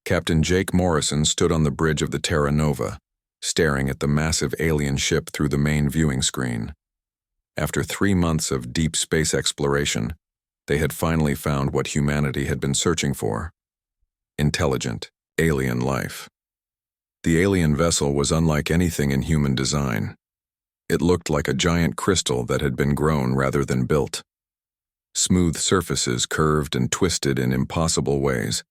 Captain Jake Morrison stood on the bridge of the Terra Nova, staring at the massive alien ship through the main viewing screen. After 3 months of deep space exploration, they had finally found what humanity had been searching for: intelligent, alien life. The alien vessel was unlike anything in human design. It looked like a giant crystal that had been grown rather than built. Smooth surfaces curved and twisted in impossible ways,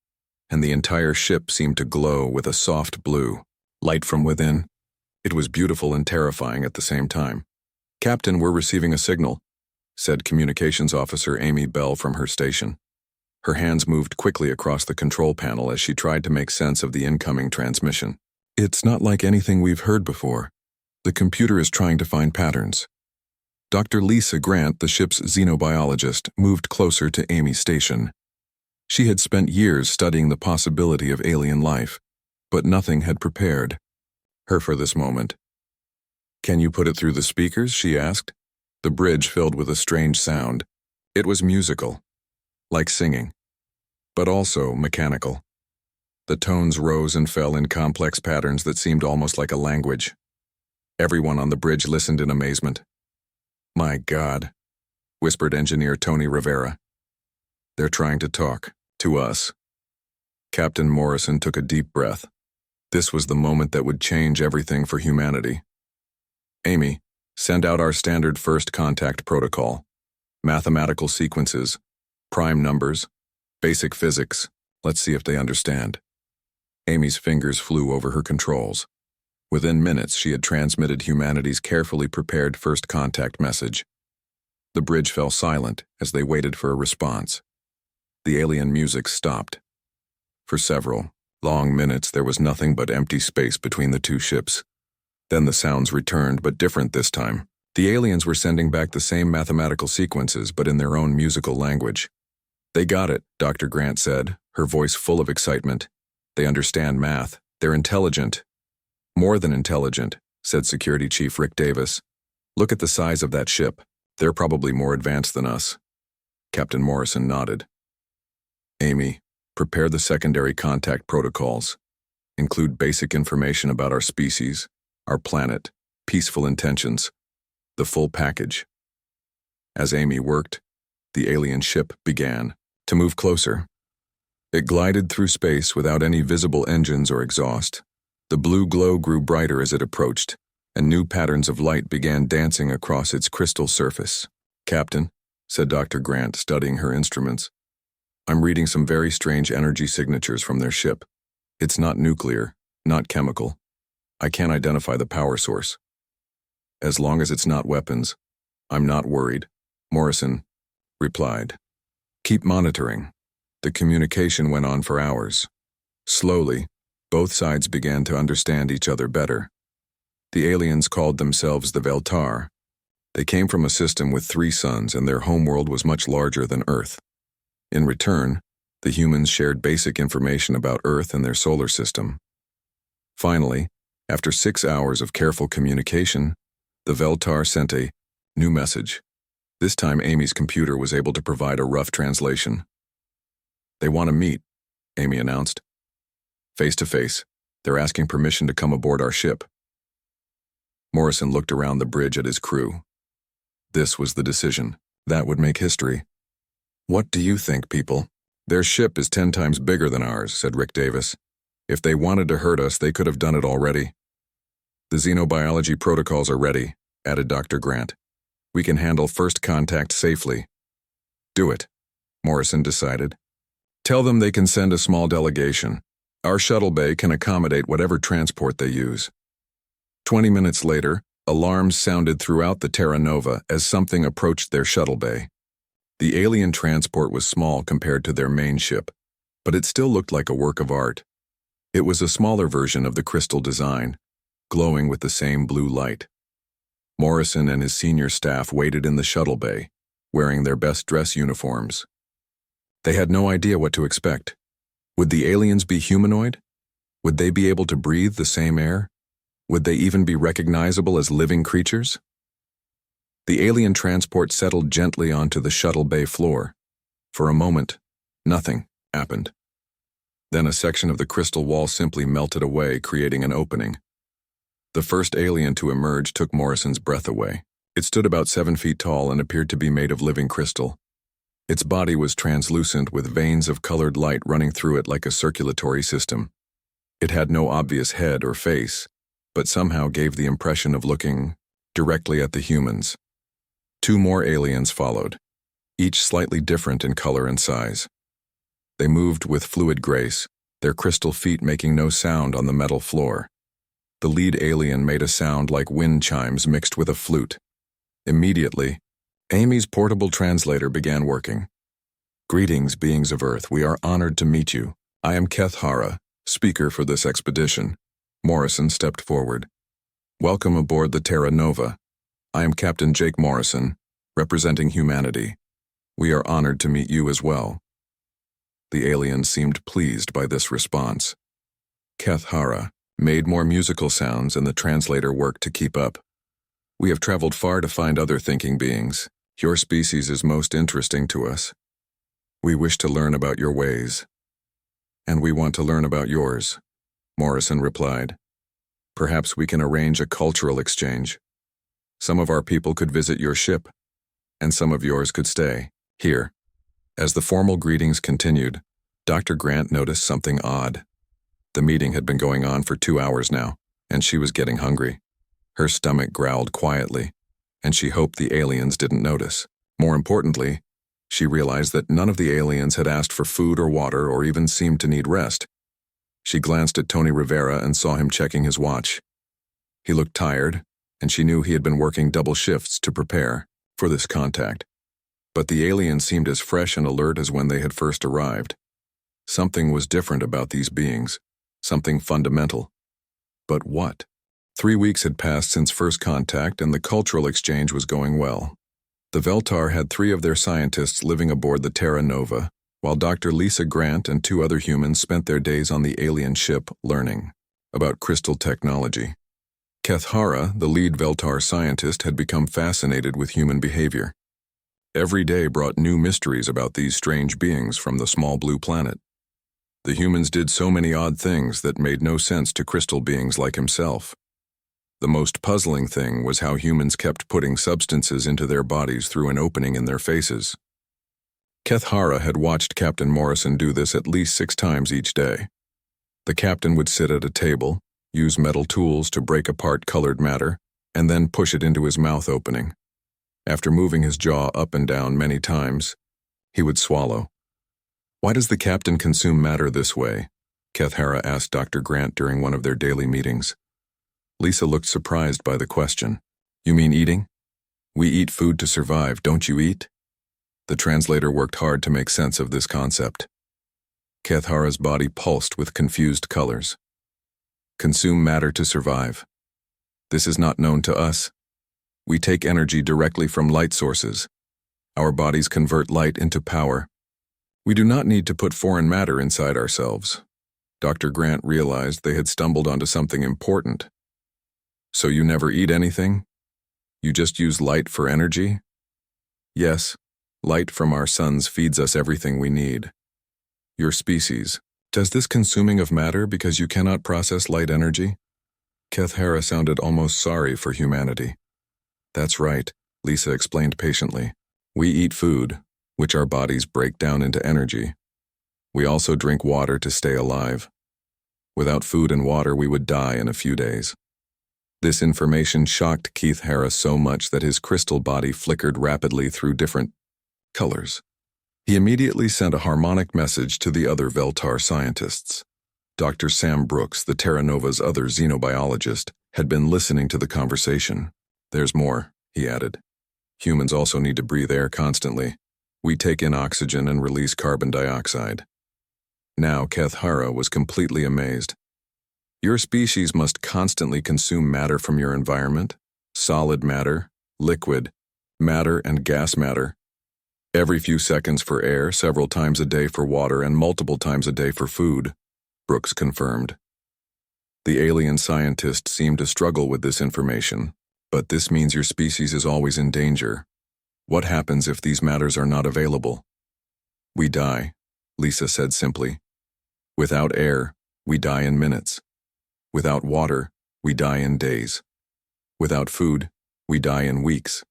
and the entire ship seemed to glow with a soft blue, light from within. It was beautiful and terrifying at the same time. "Captain, we're receiving a signal," said Communications Officer Amy Bell from her station. Her hands moved quickly across the control panel as she tried to make sense of the incoming transmission. "It's not like anything we've heard before. The computer is trying to find patterns." Dr. Lisa Grant, the ship's xenobiologist, moved closer to Amy's station. She had spent years studying the possibility of alien life, but nothing had prepared her for this moment. "Can you put it through the speakers?" she asked. The bridge filled with a strange sound. It was musical, like singing, but also mechanical. The tones rose and fell in complex patterns that seemed almost like a language. Everyone on the bridge listened in amazement. "My God," whispered engineer Tony Rivera. "They're trying to talk to us." Captain Morrison took a deep breath. This was the moment that would change everything for humanity. "Amy, send out our standard first contact protocol. Mathematical sequences, prime numbers, basic physics. Let's see if they understand." Amy's fingers flew over her controls. Within minutes, she had transmitted humanity's carefully prepared first contact message. The bridge fell silent as they waited for a response. The alien music stopped. For several long minutes, there was nothing but empty space between the two ships. Then the sounds returned, but different this time. The aliens were sending back the same mathematical sequences, but in their own musical language. "They got it," Dr. Grant said, her voice full of excitement. "They understand math. They're intelligent." "More than intelligent," said Security Chief Rick Davis. "Look at the size of that ship. They're probably more advanced than us." Captain Morrison nodded. "Amy, prepare the secondary contact protocols. Include basic information about our species, our planet, peaceful intentions, the full package." As Amy worked, the alien ship began to move closer. It glided through space without any visible engines or exhaust. The blue glow grew brighter as it approached, and new patterns of light began dancing across its crystal surface. "Captain," said Dr. Grant, studying her instruments, "I'm reading some very strange energy signatures from their ship. It's not nuclear, not chemical. I can't identify the power source." "As long as it's not weapons, I'm not worried," Morrison replied. "Keep monitoring." The communication went on for hours. Slowly, both sides began to understand each other better. The aliens called themselves the Veltar. They came from a system with 3 suns, and their homeworld was much larger than Earth. In return, the humans shared basic information about Earth and their solar system. Finally, after 6 hours of careful communication, the Veltar sent a new message. This time Amy's computer was able to provide a rough translation. "They want to meet," Amy announced. "Face to face. They're asking permission to come aboard our ship." Morrison looked around the bridge at his crew. This was the decision. That would make history. "What do you think, people?" "Their ship is 10 times bigger than ours," said Rick Davis. "If they wanted to hurt us, they could have done it already." "The xenobiology protocols are ready," added Dr. Grant. "We can handle first contact safely." "Do it," Morrison decided. "Tell them they can send a small delegation. Our shuttle bay can accommodate whatever transport they use." 20 minutes later, alarms sounded throughout the Terra Nova as something approached their shuttle bay. The alien transport was small compared to their main ship, but it still looked like a work of art. It was a smaller version of the crystal design, glowing with the same blue light. Morrison and his senior staff waited in the shuttle bay, wearing their best dress uniforms. They had no idea what to expect. Would the aliens be humanoid? Would they be able to breathe the same air? Would they even be recognizable as living creatures? The alien transport settled gently onto the shuttle bay floor. For a moment, nothing happened. Then a section of the crystal wall simply melted away, creating an opening. The first alien to emerge took Morrison's breath away. It stood about 7 feet tall and appeared to be made of living crystal. Its body was translucent with veins of colored light running through it like a circulatory system. It had no obvious head or face, but somehow gave the impression of looking directly at the humans. 2 more aliens followed, each slightly different in color and size. They moved with fluid grace, their crystal feet making no sound on the metal floor. The lead alien made a sound like wind chimes mixed with a flute. Immediately, Amy's portable translator began working. "Greetings, beings of Earth. We are honored to meet you. I am Keth Hara, speaker for this expedition." Morrison stepped forward. "Welcome aboard the Terra Nova. I am Captain Jake Morrison, representing humanity. We are honored to meet you as well." The alien seemed pleased by this response. Keth Hara made more musical sounds and the translator worked to keep up. "We have traveled far to find other thinking beings. Your species is most interesting to us. We wish to learn about your ways." "And we want to learn about yours," Morrison replied. "Perhaps we can arrange a cultural exchange. Some of our people could visit your ship, and some of yours could stay here." As the formal greetings continued, Dr. Grant noticed something odd. The meeting had been going on for 2 hours now, and she was getting hungry. Her stomach growled quietly, and she hoped the aliens didn't notice. More importantly, she realized that none of the aliens had asked for food or water or even seemed to need rest. She glanced at Tony Rivera and saw him checking his watch. He looked tired, and she knew he had been working double shifts to prepare for this contact. But the aliens seemed as fresh and alert as when they had first arrived. Something was different about these beings, something fundamental. But what? 3 weeks had passed since first contact, and the cultural exchange was going well. The Veltar had 3 of their scientists living aboard the Terra Nova, while Dr. Lisa Grant and 2 other humans spent their days on the alien ship learning about crystal technology. Keth Hara, the lead Veltar scientist, had become fascinated with human behavior. Every day brought new mysteries about these strange beings from the small blue planet. The humans did so many odd things that made no sense to crystal beings like himself. The most puzzling thing was how humans kept putting substances into their bodies through an opening in their faces. Keth Hara had watched Captain Morrison do this at least 6 times each day. The captain would sit at a table, use metal tools to break apart colored matter, and then push it into his mouth opening. After moving his jaw up and down many times, he would swallow. "Why does the captain consume matter this way?" Keth Hara asked Dr. Grant during one of their daily meetings. Lisa looked surprised by the question. "You mean eating? We eat food to survive, don't you eat?" The translator worked hard to make sense of this concept. Keth Hara's body pulsed with confused colors. "Consume matter to survive. This is not known to us. We take energy directly from light sources. Our bodies convert light into power. We do not need to put foreign matter inside ourselves." Dr. Grant realized they had stumbled onto something important. "So you never eat anything? You just use light for energy?" "Yes, light from our suns feeds us everything we need." "Your species, does this consuming of matter because you cannot process light energy?" Keth Hara sounded almost sorry for humanity. "That's right," Lisa explained patiently. "We eat food, which our bodies break down into energy. We also drink water to stay alive. Without food and water, we would die in a few days." This information shocked Keth Hara so much that his crystal body flickered rapidly through different colors. He immediately sent a harmonic message to the other Veltar scientists. Dr. Sam Brooks, the Terra Nova's other xenobiologist, had been listening to the conversation. "There's more," he added. "Humans also need to breathe air constantly. We take in oxygen and release carbon dioxide." Now Keth Hara was completely amazed. "Your species must constantly consume matter from your environment, solid matter, liquid matter, and gas matter. Every few seconds for air, several times a day for water, and multiple times a day for food," Brooks confirmed. The alien scientist seemed to struggle with this information. "But this means your species is always in danger. What happens if these matters are not available?" "We die," Lisa said simply. Without air, we die in minutes. Without water, we die in days. Without food, we die in weeks.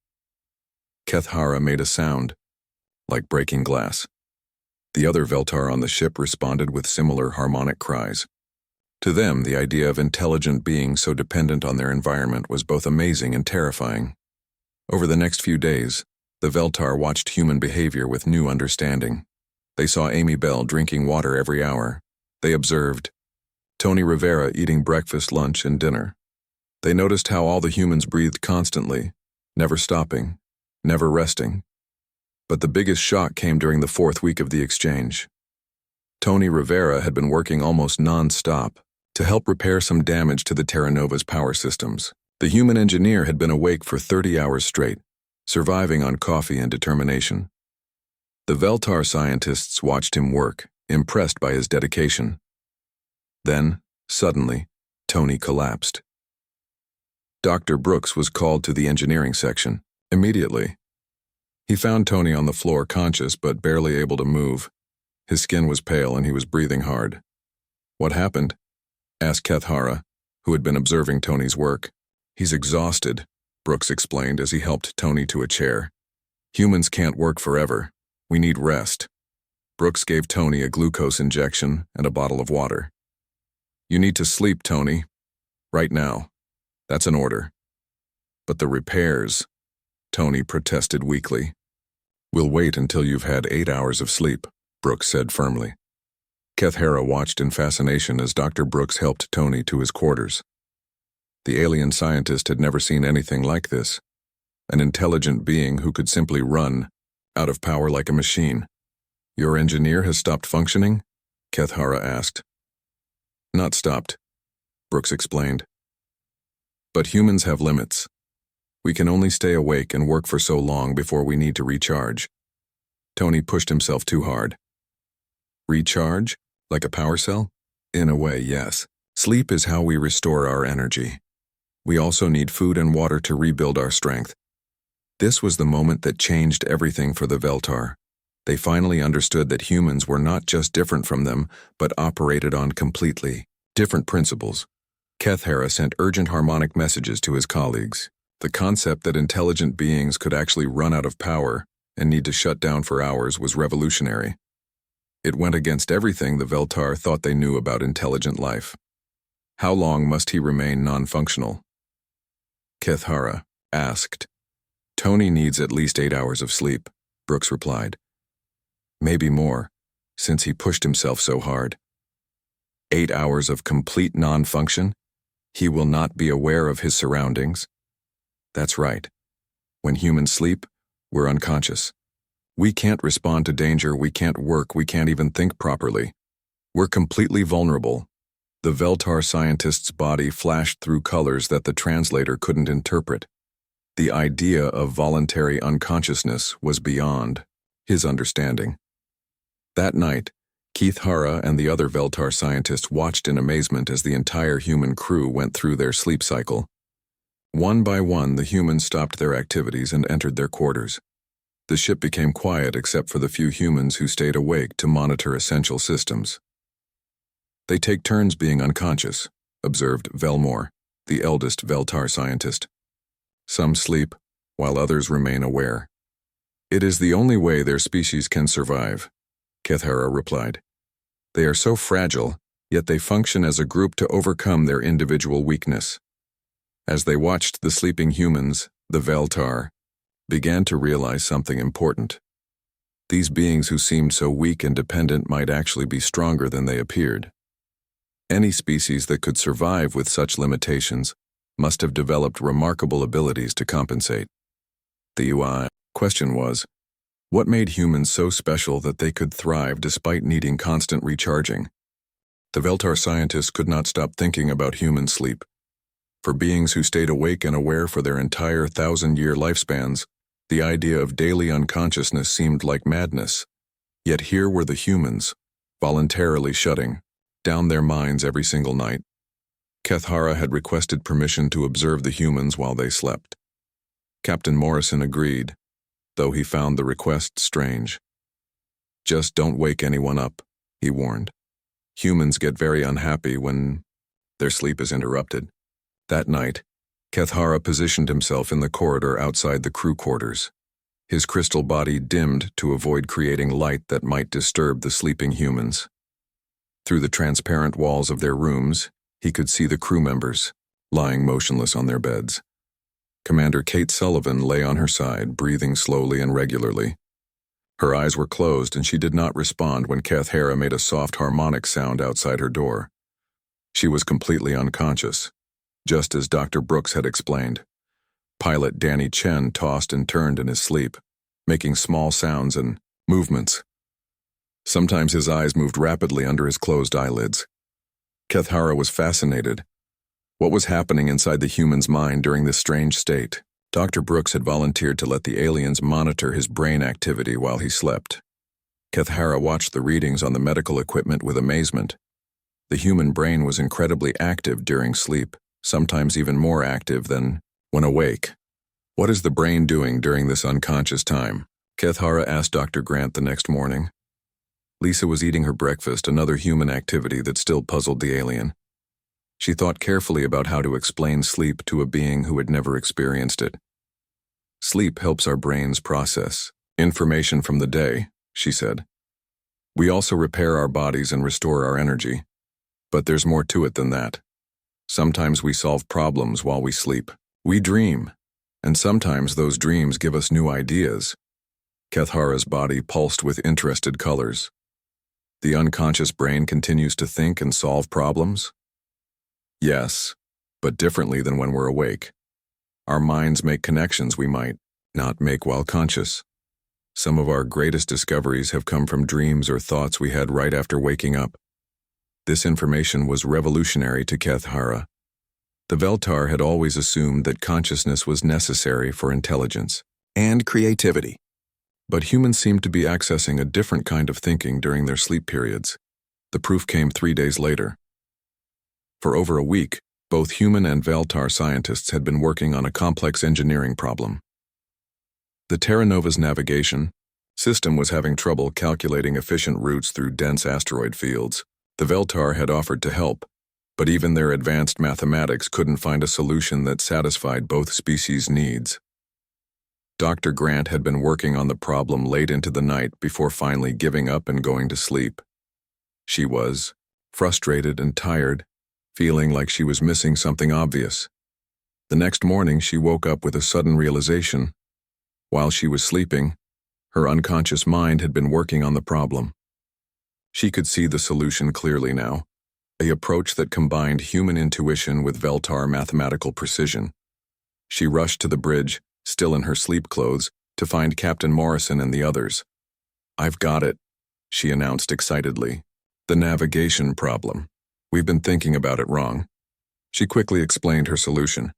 Kethara made a sound, like breaking glass. The other Veltar on the ship responded with similar harmonic cries. To them, the idea of intelligent beings so dependent on their environment was both amazing and terrifying. Over the next few days, the Veltar watched human behavior with new understanding. They saw Amy Bell drinking water every hour. They observed Tony Rivera eating breakfast, lunch, and dinner. They noticed how all the humans breathed constantly, never stopping, never resting. But the biggest shock came during the 4th week of the exchange. Tony Rivera had been working almost non-stop to help repair some damage to the Terra Nova's power systems. The human engineer had been awake for 30 hours straight, surviving on coffee and determination. The Veltar scientists watched him work, impressed by his dedication. Then, suddenly, Tony collapsed. Dr. Brooks was called to the engineering section immediately. He found Tony on the floor, conscious but barely able to move. His skin was pale and he was breathing hard. "What happened?" asked Kethara, who had been observing Tony's work. "He's exhausted," Brooks explained as he helped Tony to a chair. "Humans can't work forever. We need rest." Brooks gave Tony a glucose injection and a bottle of water. "You need to sleep, Tony. Right now. That's an order." "But the repairs," Tony protested weakly. "We'll wait until you've had 8 hours of sleep," Brooks said firmly. Kethara watched in fascination as Dr. Brooks helped Tony to his quarters. The alien scientist had never seen anything like this. An intelligent being who could simply run, out of power like a machine. "Your engineer has stopped functioning?" Kethara asked. "Not stopped," Brooks explained. "But humans have limits. We can only stay awake and work for so long before we need to recharge." Tony pushed himself too hard. "Recharge? Like a power cell?" "In a way, yes. Sleep is how we restore our energy. We also need food and water to rebuild our strength." This was the moment that changed everything for the Veltar. They finally understood that humans were not just different from them, but operated on completely different principles. Kethara sent urgent harmonic messages to his colleagues. The concept that intelligent beings could actually run out of power and need to shut down for hours was revolutionary. It went against everything the Veltar thought they knew about intelligent life. How long must he remain non-functional? Kethara asked. "Tony needs at least 8 hours of sleep," Brooks replied. "Maybe more, since he pushed himself so hard." 8 hours of complete non-function? He will not be aware of his surroundings? That's right. When humans sleep, we're unconscious. We can't respond to danger, we can't work, we can't even think properly. We're completely vulnerable. The Veltar scientist's body flashed through colors that the translator couldn't interpret. The idea of voluntary unconsciousness was beyond his understanding. That night, Kethara and the other Veltar scientists watched in amazement as the entire human crew went through their sleep cycle. One by one, the humans stopped their activities and entered their quarters. The ship became quiet except for the few humans who stayed awake to monitor essential systems. "They take turns being unconscious," observed Velmore, the eldest Veltar scientist. "Some sleep, while others remain aware. It is the only way their species can survive," Kethara replied. "They are so fragile, yet they function as a group to overcome their individual weakness." As they watched the sleeping humans, the Veltar began to realize something important. These beings who seemed so weak and dependent might actually be stronger than they appeared. Any species that could survive with such limitations must have developed remarkable abilities to compensate. The question was, what made humans so special that they could thrive despite needing constant recharging? The Veltar scientists could not stop thinking about human sleep. For beings who stayed awake and aware for their entire 1,000-year lifespans, the idea of daily unconsciousness seemed like madness. Yet here were the humans, voluntarily shutting down their minds every single night. Kethara had requested permission to observe the humans while they slept. Captain Morrison agreed, though he found the request strange. "Just don't wake anyone up," he warned. Humans get very unhappy when their sleep is interrupted. That night, Kethara positioned himself in the corridor outside the crew quarters. His crystal body dimmed to avoid creating light that might disturb the sleeping humans. Through the transparent walls of their rooms, he could see the crew members, lying motionless on their beds. Commander Kate Sullivan lay on her side, breathing slowly and regularly. Her eyes were closed and she did not respond when Kethara made a soft harmonic sound outside her door. She was completely unconscious, just as Dr. Brooks had explained. Pilot Danny Chen tossed and turned in his sleep, making small sounds and movements. Sometimes his eyes moved rapidly under his closed eyelids. Kethara was fascinated. What was happening inside the human's mind during this strange state? Dr. Brooks had volunteered to let the aliens monitor his brain activity while he slept. Kethara watched the readings on the medical equipment with amazement. The human brain was incredibly active during sleep, sometimes even more active than when awake. What is the brain doing during this unconscious time? Kethara asked Dr. Grant the next morning. Lisa was eating her breakfast, another human activity that still puzzled the alien. She thought carefully about how to explain sleep to a being who had never experienced it. Sleep helps our brains process information from the day, she said. We also repair our bodies and restore our energy. But there's more to it than that. Sometimes we solve problems while we sleep. We dream, and sometimes those dreams give us new ideas. Kethara's body pulsed with interested colors. The unconscious brain continues to think and solve problems? Yes, but differently than when we're awake. Our minds make connections we might not make while conscious. Some of our greatest discoveries have come from dreams or thoughts we had right after waking up. This information was revolutionary to Kethara. The Veltar had always assumed that consciousness was necessary for intelligence and creativity. But humans seemed to be accessing a different kind of thinking during their sleep periods. The proof came 3 days later. For over a week, both human and Veltar scientists had been working on a complex engineering problem. The Terra Nova's navigation system was having trouble calculating efficient routes through dense asteroid fields. The Veltar had offered to help, but even their advanced mathematics couldn't find a solution that satisfied both species' needs. Dr. Grant had been working on the problem late into the night before finally giving up and going to sleep. She was frustrated and tired, feeling like she was missing something obvious. The next morning, she woke up with a sudden realization. While she was sleeping, her unconscious mind had been working on the problem. She could see the solution clearly now, an approach that combined human intuition with Veltar mathematical precision. She rushed to the bridge, still in her sleep clothes, to find Captain Morrison and the others. "I've got it," she announced excitedly. "The navigation problem. We've been thinking about it wrong." She quickly explained her solution.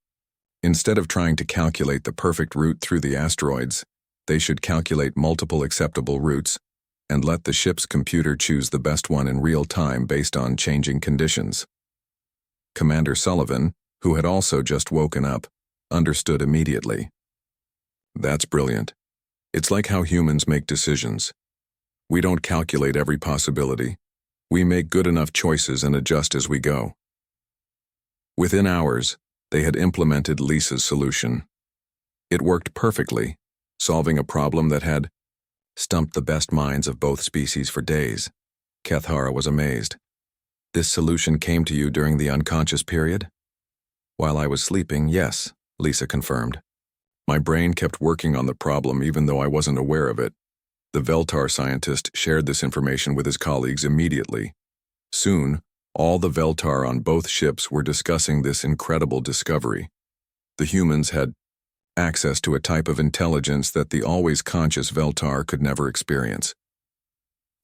Instead of trying to calculate the perfect route through the asteroids, they should calculate multiple acceptable routes and let the ship's computer choose the best one in real time based on changing conditions. Commander Sullivan, who had also just woken up, understood immediately. "That's brilliant. It's like how humans make decisions. We don't calculate every possibility. We make good enough choices and adjust as we go." Within hours, they had implemented Lisa's solution. It worked perfectly, solving a problem that had stumped the best minds of both species for days. Kethara was amazed. "This solution came to you during the unconscious period?" "While I was sleeping, yes," Lisa confirmed. "My brain kept working on the problem even though I wasn't aware of it." The Veltar scientist shared this information with his colleagues immediately. Soon, all the Veltar on both ships were discussing this incredible discovery. The humans had access to a type of intelligence that the always conscious Veltar could never experience.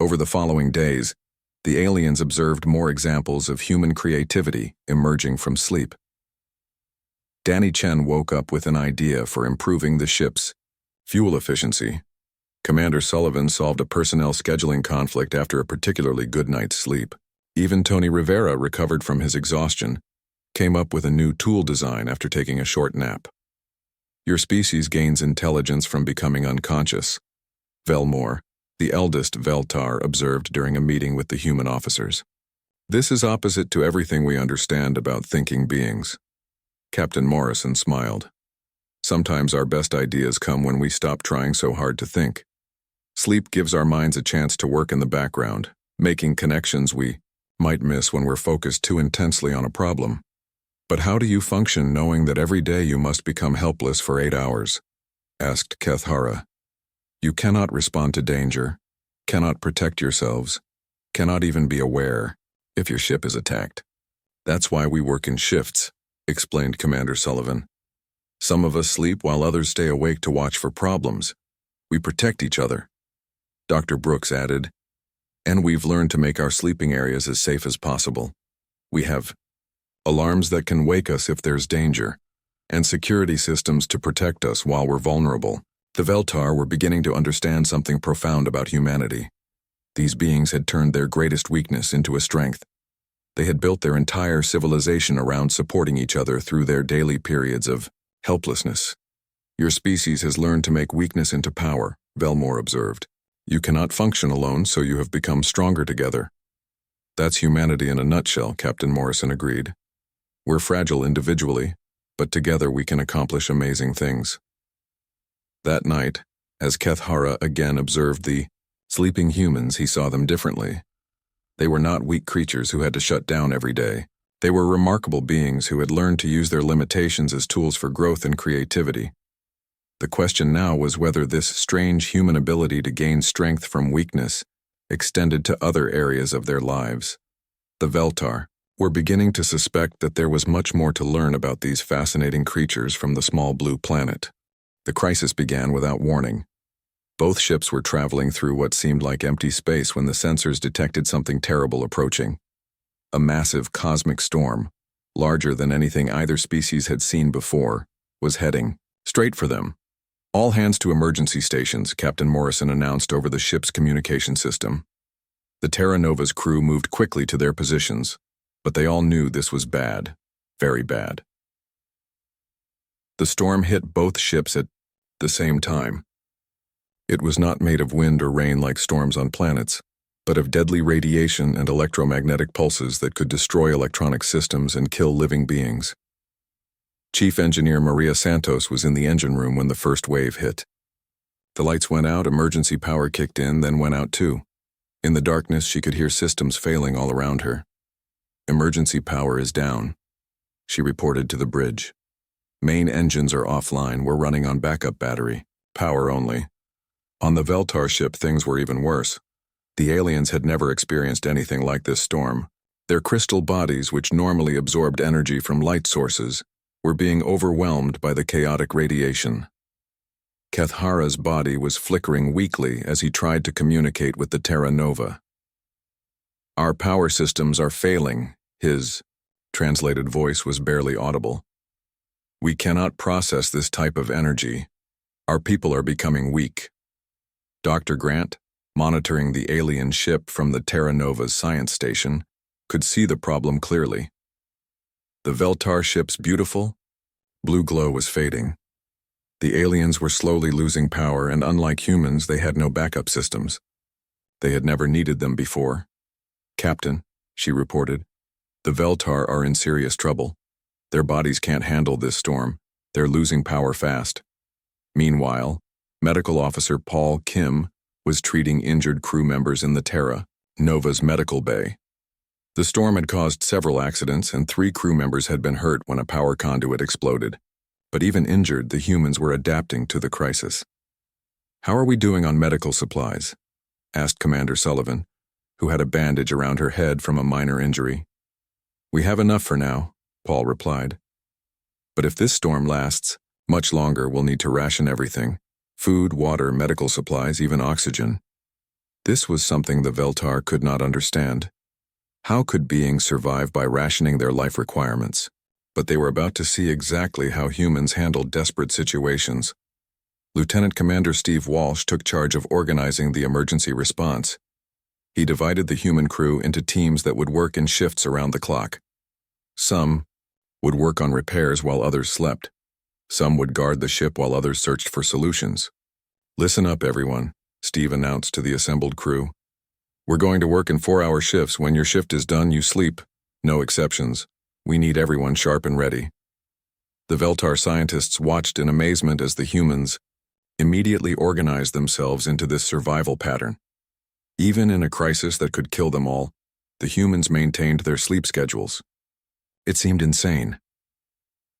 Over the following days, the aliens observed more examples of human creativity emerging from sleep. Danny Chen woke up with an idea for improving the ship's fuel efficiency. Commander Sullivan solved a personnel scheduling conflict after a particularly good night's sleep. Even Tony Rivera recovered from his exhaustion, came up with a new tool design after taking a short nap. "Your species gains intelligence from becoming unconscious," Velmore, the eldest Veltar, observed during a meeting with the human officers. This is opposite to everything we understand about thinking beings. Captain Morrison smiled. Sometimes our best ideas come when we stop trying so hard to think. Sleep gives our minds a chance to work in the background, making connections we might miss when we're focused too intensely on a problem. But how do you function knowing that every day you must become helpless for 8 hours? Asked Kethara. You cannot respond to danger, cannot protect yourselves, cannot even be aware if your ship is attacked. That's why we work in shifts, explained Commander Sullivan. Some of us sleep while others stay awake to watch for problems. We protect each other. Dr. Brooks added, and we've learned to make our sleeping areas as safe as possible. We have alarms that can wake us if there's danger, and security systems to protect us while we're vulnerable. The Veltar were beginning to understand something profound about humanity. These beings had turned their greatest weakness into a strength. They had built their entire civilization around supporting each other through their daily periods of helplessness. Your species has learned to make weakness into power, Velmore observed. You cannot function alone, so you have become stronger together. That's humanity in a nutshell, Captain Morrison agreed. We're fragile individually, but together we can accomplish amazing things. That night, as Kethara again observed the sleeping humans, he saw them differently. They were not weak creatures who had to shut down every day. They were remarkable beings who had learned to use their limitations as tools for growth and creativity. The question now was whether this strange human ability to gain strength from weakness extended to other areas of their lives. The Veltar were beginning to suspect that there was much more to learn about these fascinating creatures from the small blue planet. The crisis began without warning. Both ships were traveling through what seemed like empty space when the sensors detected something terrible approaching. A massive cosmic storm, larger than anything either species had seen before, was heading straight for them. All hands to emergency stations, Captain Morrison announced over the ship's communication system. The Terra Nova's crew moved quickly to their positions, but they all knew this was bad, very bad. The storm hit both ships at the same time. It was not made of wind or rain like storms on planets, but of deadly radiation and electromagnetic pulses that could destroy electronic systems and kill living beings. Chief Engineer Maria Santos was in the engine room when the first wave hit. The lights went out, emergency power kicked in, then went out too. In the darkness, she could hear systems failing all around her. Emergency power is down, she reported to the bridge. Main engines are offline, we're running on backup battery, power only. On the Veltar ship, things were even worse. The aliens had never experienced anything like this storm. Their crystal bodies, which normally absorbed energy from light sources, were being overwhelmed by the chaotic radiation. Kethara's body was flickering weakly as he tried to communicate with the Terra Nova. Our power systems are failing, his translated voice was barely audible. We cannot process this type of energy. Our people are becoming weak. Dr. Grant, monitoring the alien ship from the Terra Nova's science station, could see the problem clearly. The Veltar ship's beautiful, blue glow was fading. The aliens were slowly losing power, and unlike humans, they had no backup systems. They had never needed them before. Captain, she reported, the Veltar are in serious trouble. Their bodies can't handle this storm. They're losing power fast. Meanwhile, Medical Officer Paul Kim was treating injured crew members in the Terra Nova's medical bay. The storm had caused several accidents, and 3 crew members had been hurt when a power conduit exploded. But even injured, the humans were adapting to the crisis. How are we doing on medical supplies? Asked Commander Sullivan, who had a bandage around her head from a minor injury. We have enough for now, Paul replied. But if this storm lasts much longer, we'll need to ration everything. Food, water, medical supplies, even oxygen. This was something the Veltar could not understand. How could beings survive by rationing their life requirements? But they were about to see exactly how humans handled desperate situations. Lieutenant Commander Steve Walsh took charge of organizing the emergency response. He divided the human crew into teams that would work in shifts around the clock. Some would work on repairs while others slept. Some would guard the ship while others searched for solutions. Listen up, everyone, Steve announced to the assembled crew. We're going to work in 4-hour shifts. When your shift is done, you sleep. No exceptions. We need everyone sharp and ready. The Veltar scientists watched in amazement as the humans immediately organized themselves into this survival pattern. Even in a crisis that could kill them all, the humans maintained their sleep schedules. It seemed insane.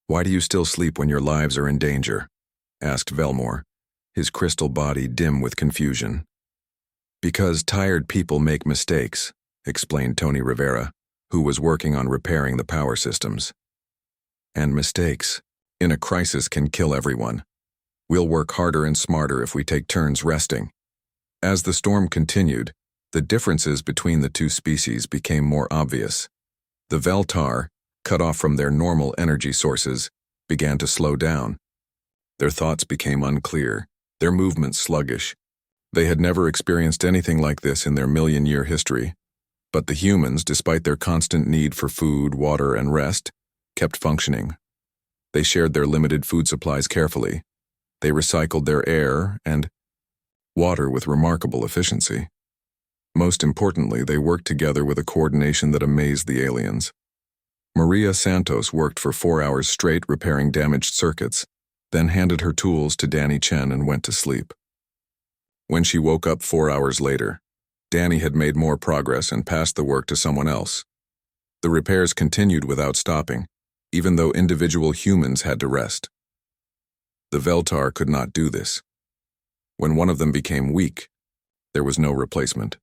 "Why do you still sleep when your lives are in danger?" asked Velmore, his crystal body dim with confusion. "Because tired people make mistakes," explained Tony Rivera, who was working on repairing the power systems. "And mistakes, in a crisis, can kill everyone. We'll work harder and smarter if we take turns resting." As the storm continued, the differences between the two species became more obvious. The Veltar, cut off from their normal energy sources, began to slow down. Their thoughts became unclear, their movements sluggish. They had never experienced anything like this in their million-year history. But the humans, despite their constant need for food, water, and rest, kept functioning. They shared their limited food supplies carefully. They recycled their air and water with remarkable efficiency. Most importantly, they worked together with a coordination that amazed the aliens. Maria Santos worked for 4 hours straight repairing damaged circuits, then handed her tools to Danny Chen and went to sleep. When she woke up 4 hours later, Danny had made more progress and passed the work to someone else. The repairs continued without stopping, even though individual humans had to rest. The Veltar could not do this. When one of them became weak, there was no replacement.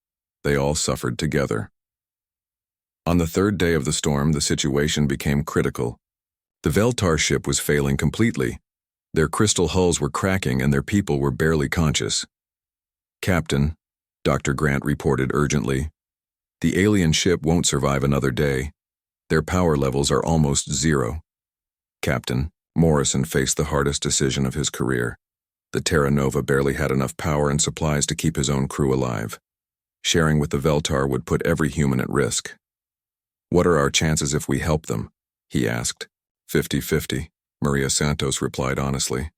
They all suffered together. On the third day of the storm, the situation became critical. The Veltar ship was failing completely. Their crystal hulls were cracking and their people were barely conscious. "Captain," Dr. Grant reported urgently, "the alien ship won't survive another day. Their power levels are almost zero." "Captain," Morrison faced the hardest decision of his career. The Terra Nova barely had enough power and supplies to keep his own crew alive. Sharing with the Veltar would put every human at risk. "What are our chances if we help them?" he asked. 50-50, Maria Santos replied honestly.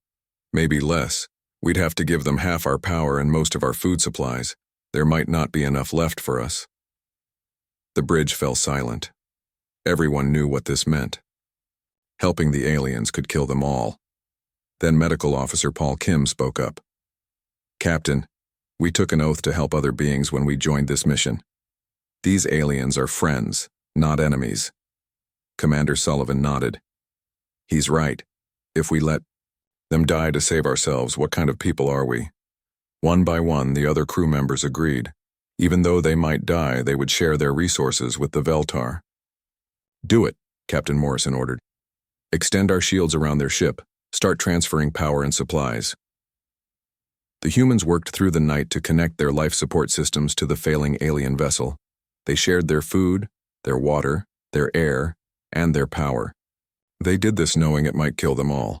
"Maybe less. We'd have to give them half our power and most of our food supplies. There might not be enough left for us." The bridge fell silent. Everyone knew what this meant. Helping the aliens could kill them all. Then Medical Officer Paul Kim spoke up. "Captain, we took an oath to help other beings when we joined this mission. These aliens are friends, not enemies." Commander Sullivan nodded. "He's right. If we let them die to save ourselves, what kind of people are we?" One by one, the other crew members agreed. Even though they might die, they would share their resources with the Veltar. "Do it," Captain Morrison ordered. "Extend our shields around their ship. Start transferring power and supplies." The humans worked through the night to connect their life support systems to the failing alien vessel. They shared their food, their water, their air, and their power. They did this knowing it might kill them all.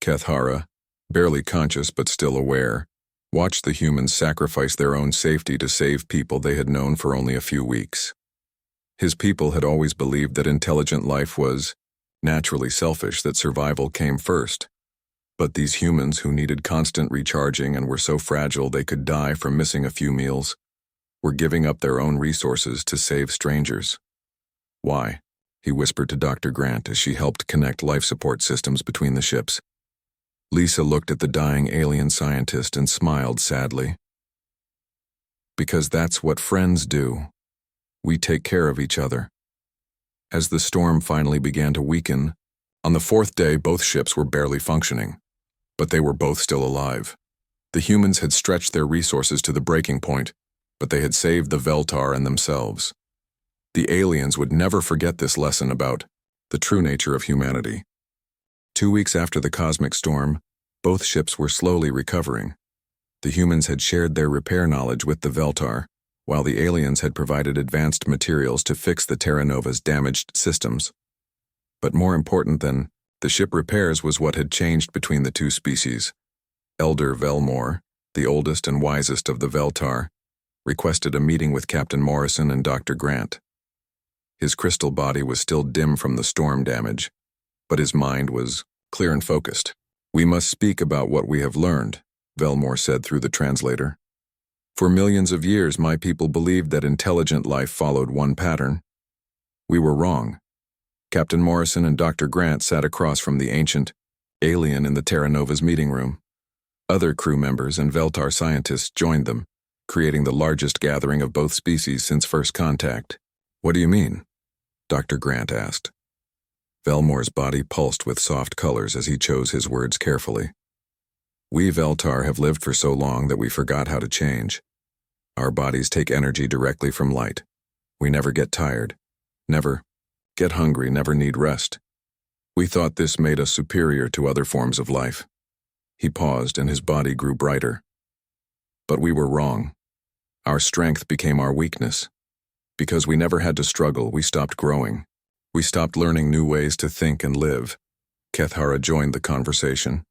Kethara, barely conscious but still aware, watched the humans sacrifice their own safety to save people they had known for only a few weeks. His people had always believed that intelligent life was naturally selfish, that survival came first. But these humans who needed constant recharging and were so fragile they could die from missing a few meals were giving up their own resources to save strangers. "Why?" he whispered to Dr. Grant as she helped connect life support systems between the ships. Lisa looked at the dying alien scientist and smiled sadly. "Because that's what friends do. We take care of each other." As the storm finally began to weaken, on the fourth day both ships were barely functioning, but they were both still alive. The humans had stretched their resources to the breaking point, but they had saved the Veltar and themselves. The aliens would never forget this lesson about the true nature of humanity. 2 weeks after the cosmic storm, both ships were slowly recovering. The humans had shared their repair knowledge with the Veltar, while the aliens had provided advanced materials to fix the Terra Nova's damaged systems. But more important than the ship repairs was what had changed between the two species. Elder Velmore, the oldest and wisest of the Veltar, requested a meeting with Captain Morrison and Dr. Grant. His crystal body was still dim from the storm damage, but his mind was clear and focused. "We must speak about what we have learned," Velmore said through the translator. For millions of years, my people believed that intelligent life followed one pattern. We were wrong. Captain Morrison and Dr. Grant sat across from the ancient alien in the Terra Nova's meeting room. Other crew members and Veltar scientists joined them, creating the largest gathering of both species since first contact. What do you mean? Dr. Grant asked. Velmore's body pulsed with soft colors as he chose his words carefully. We Veltar have lived for so long that we forgot how to change. Our bodies take energy directly from light. We never get tired, never get hungry, never need rest. We thought this made us superior to other forms of life. He paused and his body grew brighter. But we were wrong. Our strength became our weakness. Because we never had to struggle, we stopped growing. We stopped learning new ways to think and live. Kethara joined the conversation.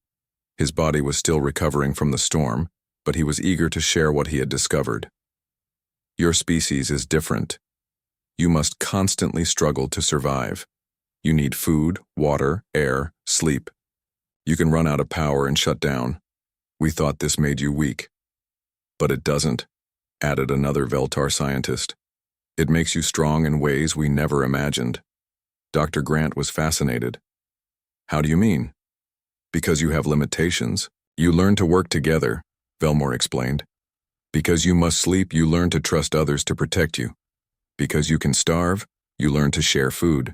His body was still recovering from the storm, but he was eager to share what he had discovered. Your species is different. You must constantly struggle to survive. You need food, water, air, sleep. You can run out of power and shut down. We thought this made you weak. But it doesn't, added another Veltar scientist. It makes you strong in ways we never imagined. Dr. Grant was fascinated. How do you mean? Because you have limitations. You learn to work together, Velmore explained. Because you must sleep, you learn to trust others to protect you. Because you can starve, you learn to share food.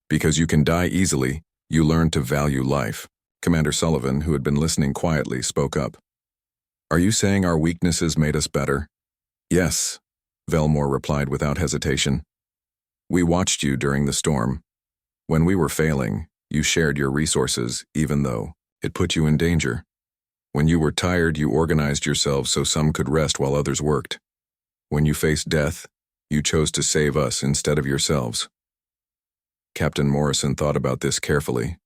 Because you can die easily, you learn to value life. Commander Sullivan, who had been listening quietly, spoke up. Are you saying our weaknesses made us better? Yes, Velmore replied without hesitation. We watched you during the storm. When we were failing, you shared your resources, even though it put you in danger. When you were tired, you organized yourselves so some could rest while others worked. When you faced death, you chose to save us instead of yourselves. Captain Morrison thought about this carefully.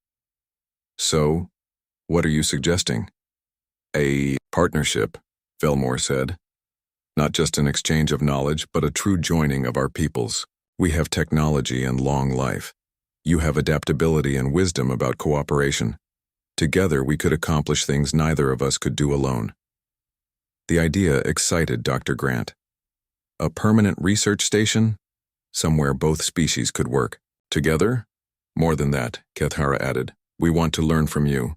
So, what are you suggesting? A partnership, Velmore said. Not just an exchange of knowledge, but a true joining of our peoples. We have technology and long life. You have adaptability and wisdom about cooperation. Together we could accomplish things neither of us could do alone. The idea excited Dr. Grant. A permanent research station? Somewhere both species could work. Together? More than that, Kethara added. We want to learn from you.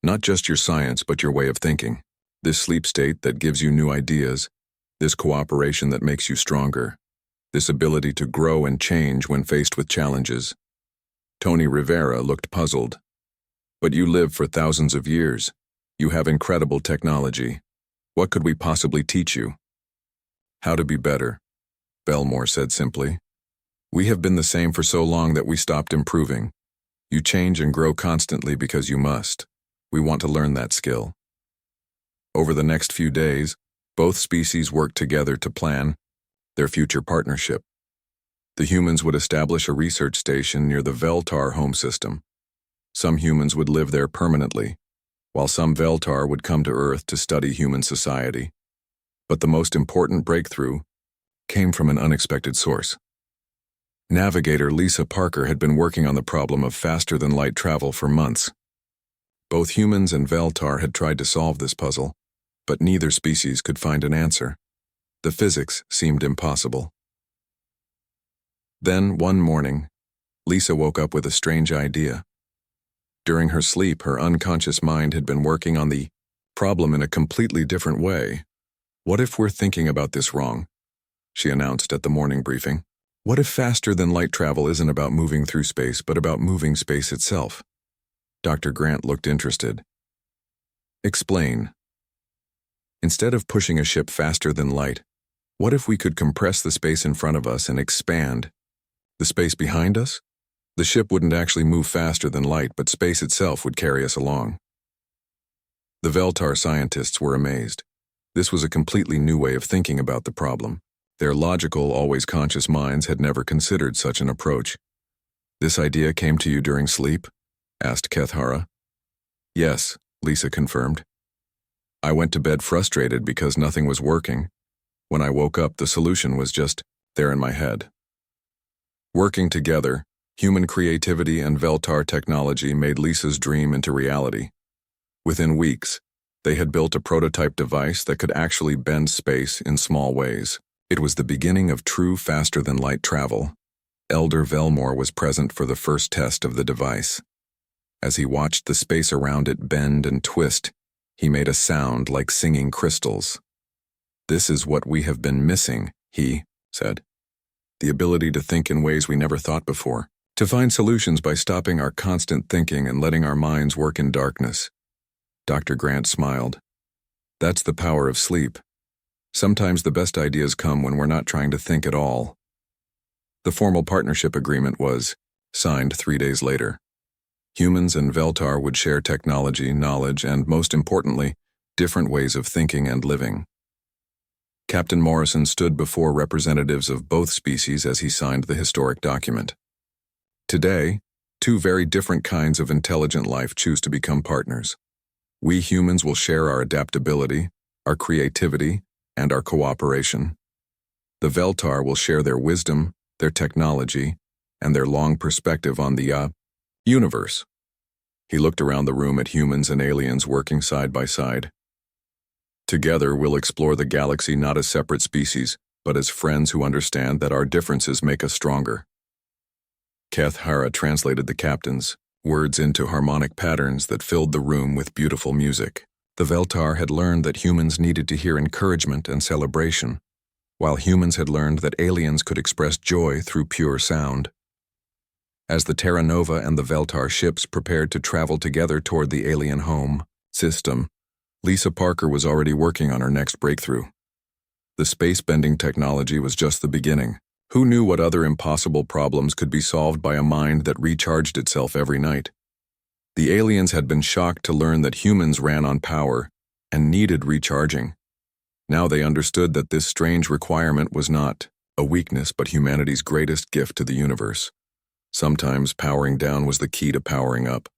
Not just your science, but your way of thinking. This sleep state that gives you new ideas. This cooperation that makes you stronger. This ability to grow and change when faced with challenges. Tony Rivera looked puzzled. But you live for thousands of years. You have incredible technology. What could we possibly teach you? How to be better, Belmore said simply. We have been the same for so long that we stopped improving. You change and grow constantly because you must. We want to learn that skill. Over the next few days, both species worked together to plan their future partnership. The humans would establish a research station near the Veltar home system. Some humans would live there permanently, while some Veltar would come to Earth to study human society. But the most important breakthrough came from an unexpected source. Navigator Lisa Parker had been working on the problem of faster-than-light travel for months. Both humans and Veltar had tried to solve this puzzle, but neither species could find an answer. The physics seemed impossible. Then, one morning, Lisa woke up with a strange idea. During her sleep, her unconscious mind had been working on the problem in a completely different way. What if we're thinking about this wrong? She announced at the morning briefing. What if faster-than-light travel isn't about moving through space, but about moving space itself? Dr. Grant looked interested. Explain. Instead of pushing a ship faster than light, what if we could compress the space in front of us and expand the space behind us? The ship wouldn't actually move faster than light, but space itself would carry us along. The Veltar scientists were amazed. This was a completely new way of thinking about the problem. Their logical, always conscious minds had never considered such an approach. This idea came to you during sleep? Asked Kethara. Yes, Lisa confirmed. I went to bed frustrated because nothing was working. When I woke up, the solution was just there in my head. Working together, human creativity and Veltar technology made Lisa's dream into reality. Within weeks, They had built a prototype device that could actually bend space in small ways. It was the beginning of true faster-than-light travel. Elder Velmore was present for the first test of the device. As he watched the space around it bend and twist, he made a sound like singing crystals. "This is what we have been missing," he said. "The ability to think in ways we never thought before, to find solutions by stopping our constant thinking and letting our minds work in darkness." Dr. Grant smiled. "That's the power of sleep. Sometimes the best ideas come when we're not trying to think at all." The formal partnership agreement was signed 3 days later. Humans and Veltar would share technology, knowledge, and, most importantly, different ways of thinking and living. Captain Morrison stood before representatives of both species as he signed the historic document. Today, two very different kinds of intelligent life choose to become partners. We humans will share our adaptability, our creativity, and our cooperation. The Veltar will share their wisdom, their technology, and their long perspective on the universe. He looked around the room at humans and aliens working side by side. "Together we'll explore the galaxy not as separate species, but as friends who understand that our differences make us stronger." Keth Hara translated the captain's words into harmonic patterns that filled the room with beautiful music. The Veltar had learned that humans needed to hear encouragement and celebration, while humans had learned that aliens could express joy through pure sound. As the Terra Nova and the Veltar ships prepared to travel together toward the alien home system, Lisa Parker was already working on her next breakthrough. The space-bending technology was just the beginning. Who knew what other impossible problems could be solved by a mind that recharged itself every night? The aliens had been shocked to learn that humans ran on power and needed recharging. Now they understood that this strange requirement was not a weakness but humanity's greatest gift to the universe. Sometimes powering down was the key to powering up.